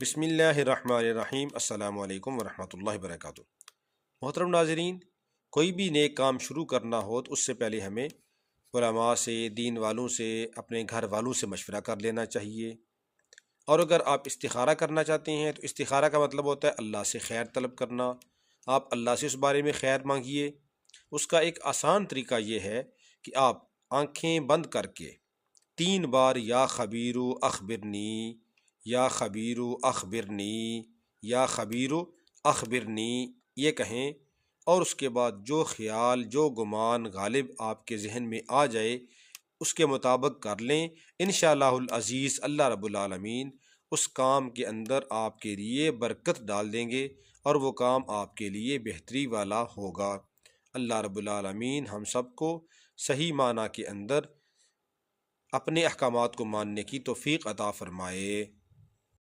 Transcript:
بسم اللہ الرحمن الرحیم۔ السلام علیکم ورحمۃ اللہ وبرکاتہ۔ محترم ناظرین، کوئی بھی نیک کام شروع کرنا ہو تو اس سے پہلے ہمیں علماء سے، دین والوں سے، اپنے گھر والوں سے مشورہ کر لینا چاہیے۔ اور اگر آپ استخارہ کرنا چاہتے ہیں تو استخارہ کا مطلب ہوتا ہے اللہ سے خیر طلب کرنا۔ آپ اللہ سے اس بارے میں خیر مانگیے۔ اس کا ایک آسان طریقہ یہ ہے کہ آپ آنکھیں بند کر کے 3 بار یا خبیرو اخبرنی، یا خبیرو اخبرنی، یا خبیرو اخبرنی یہ کہیں، اور اس کے بعد جو خیال، جو گمان غالب آپ کے ذہن میں آ جائے اس کے مطابق کر لیں۔ انشاءاللہ العزیز اللہ رب العالمین اس کام کے اندر آپ کے لیے برکت ڈال دیں گے اور وہ کام آپ کے لیے بہتری والا ہوگا۔ اللہ رب العالمین ہم سب کو صحیح معنی کے اندر اپنے احکامات کو ماننے کی توفیق عطا فرمائے۔